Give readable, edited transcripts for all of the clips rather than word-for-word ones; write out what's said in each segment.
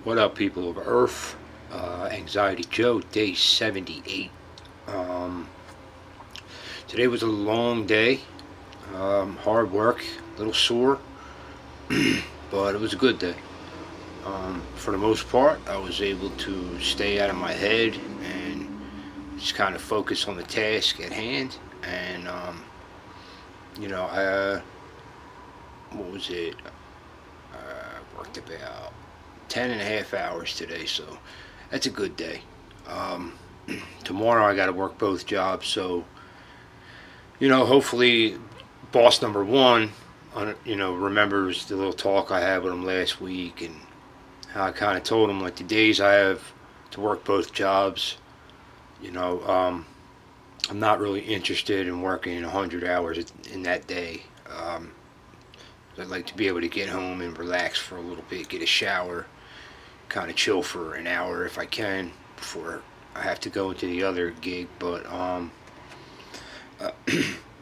What up, people of Earth? Anxiety Joe, day 78. Um, Today was a long day, hard work, a little sore, but it was a good day. For the most part, I was able to stay out of my head and just kind of focus on the task at hand. And, I, what was it? Worked about 10 and a half hours today, so that's a good day. Um, Tomorrow I got to work both jobs, so hopefully, boss number one, remembers the little talk I had with him last week and how I kind of told him like the days I have to work both jobs. You know, um, I'm not really interested in working 100 hours in that day. I'd like to be able to get home and relax for a little bit, get a shower, kind of chill for an hour if I can before I have to go into the other gig. But uh,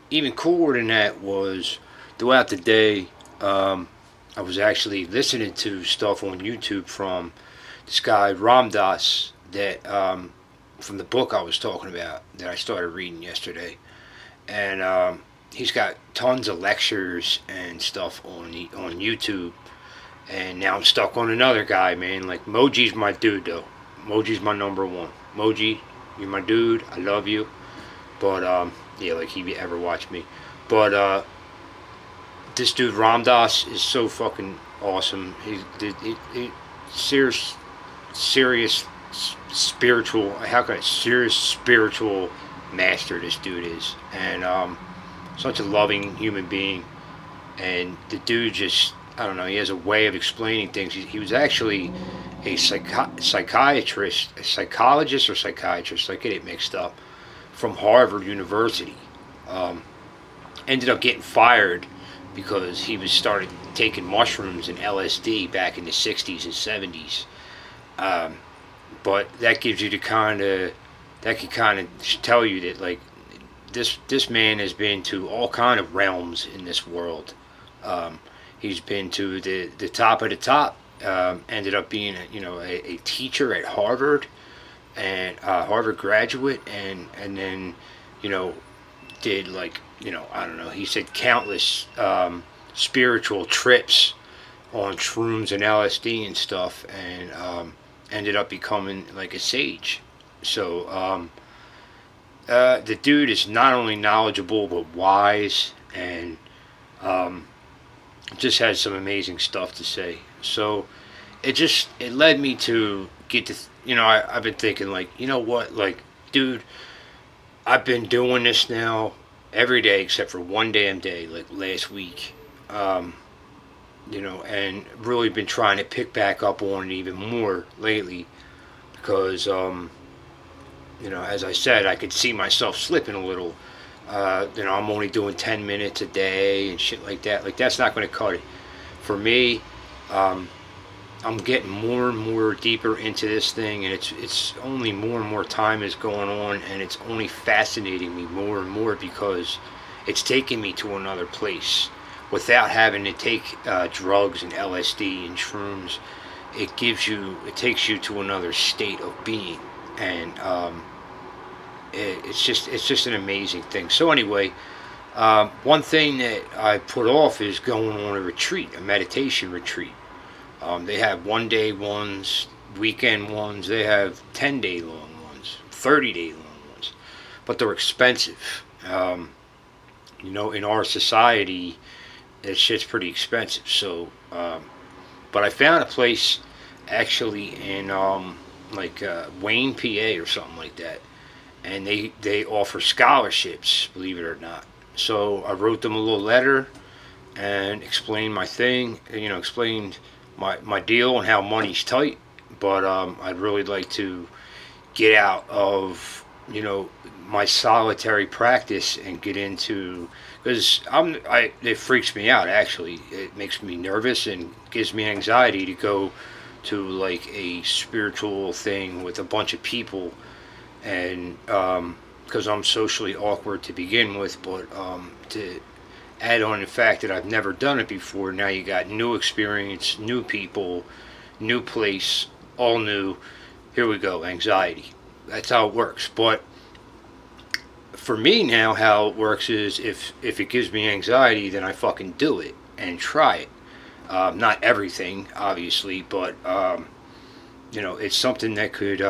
even cooler than that was throughout the day, I was actually listening to stuff on YouTube from this guy Ram Dass that from the book I was talking about that I started reading yesterday, and he's got tons of lectures and stuff on YouTube. And now I'm stuck on another guy, man. Like Moji's my dude, though. Moji's my number one. Moji, you're my dude. I love you. But yeah, like he ever watched me. But this dude Ram Dass is so fucking awesome. He serious spiritual. How can I serious spiritual master this dude is, and such a loving human being. And the dude just, I don't know, he has a way of explaining things. He was actually a psychiatrist, a psychologist or psychiatrist, I get it mixed up, from Harvard University. Um, Ended up getting fired because he was started taking mushrooms and LSD back in the 60s and 70s. Um, but that gives you that could kind of tell you that like this man has been to all kind of realms in this world. He's been to the top of the top. Ended up being a teacher at Harvard, and Harvard graduate, and then did like I don't know. He said countless spiritual trips on shrooms and LSD and stuff, and ended up becoming like a sage. So the dude is not only knowledgeable but wise, and just has some amazing stuff to say. So it led me to get to I've been thinking like what, like, dude, I've been doing this now every day except for one damn day, like last week. And really been trying to pick back up on it even more lately because as I said, I could see myself slipping a little. I'm only doing 10 minutes a day and shit like that. Like, that's not going to cut it. For me, I'm getting more and more deeper into this thing, and it's only more and more time is going on, and it's only fascinating me more and more because it's taking me to another place without having to take drugs and LSD and shrooms. It takes you to another state of being, and it's just an amazing thing. So anyway, one thing that I put off is going on a retreat, a meditation retreat. They have 1-day ones, weekend ones. They have 10-day long ones, 30-day long ones, but they're expensive. In our society, that shit's pretty expensive. So, but I found a place actually in Wayne, PA, or something like that, and they offer scholarships, believe it or not. So I wrote them a little letter and explained my thing, explained my deal and how money's tight, but I'd really like to get out of my solitary practice and get into, because it freaks me out, actually. It makes me nervous and gives me anxiety to go to like a spiritual thing with a bunch of people, and because I'm socially awkward to begin with, but to add on the fact that I've never done it before, now you got new experience, new people, new place, all new. Here we go, anxiety. That's how it works. But for me now, how it works is if it gives me anxiety, then I fucking do it and try it. Not everything, obviously, but it's something that could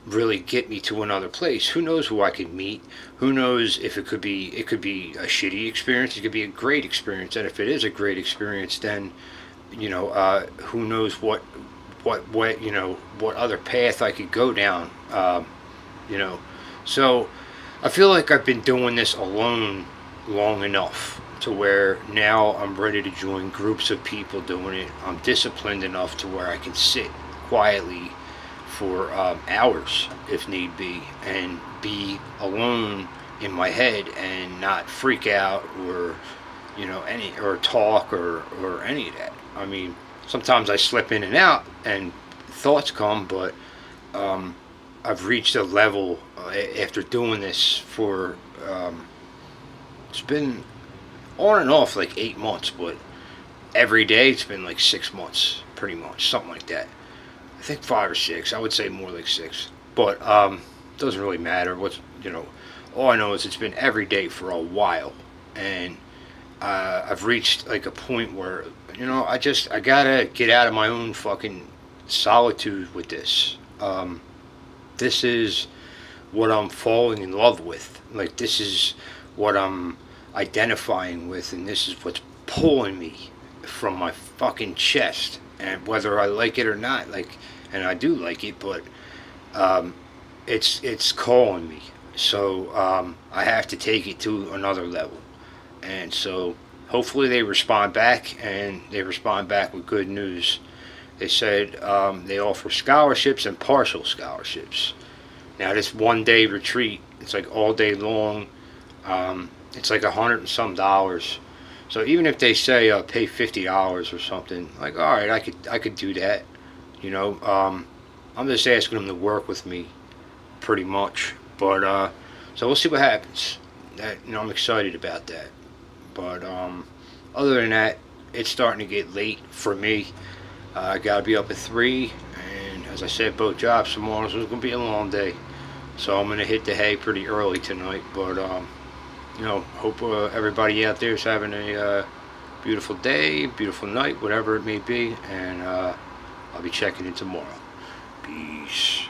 really get me to another place. Who knows who I could meet? Who knows if it could be a shitty experience. It could be a great experience, and if it is a great experience, then who knows what other path I could go down. You know, so I feel like I've been doing this alone long enough to where now I'm ready to join groups of people doing it. I'm disciplined enough to where I can sit quietly for hours if need be and be alone in my head and not freak out or any or talk or any of that. I mean, sometimes I slip in and out and thoughts come, but I've reached a level after doing this for it's been on and off like 8 months, but every day it's been like 6 months, pretty much, something like that. I think 5 or 6. I would say more like 6, but doesn't really matter. All I know is it's been every day for a while, and I've reached like a point where I gotta get out of my own fucking solitude with this. This is what I'm falling in love with. Like, this is what I'm identifying with, and this is what's pulling me from my fucking chest. And whether I like it or not, and I do like it, but it's calling me. So I have to take it to another level. And so hopefully they respond back, and they respond back with good news. They said they offer scholarships and partial scholarships. Now, this one-day retreat, it's like all day long. It's like $100 and some. So even if they say pay $50 or something, like, all right, I could do that. I'm just asking them to work with me, pretty much. But so we'll see what happens. I'm excited about that. But other than that, it's starting to get late for me. I gotta be up at 3, and as I said, both jobs tomorrow, so it's gonna be a long day. So I'm gonna hit the hay pretty early tonight. But hope everybody out there is having a beautiful day, beautiful night, whatever it may be, and I'll be checking in tomorrow. Peace.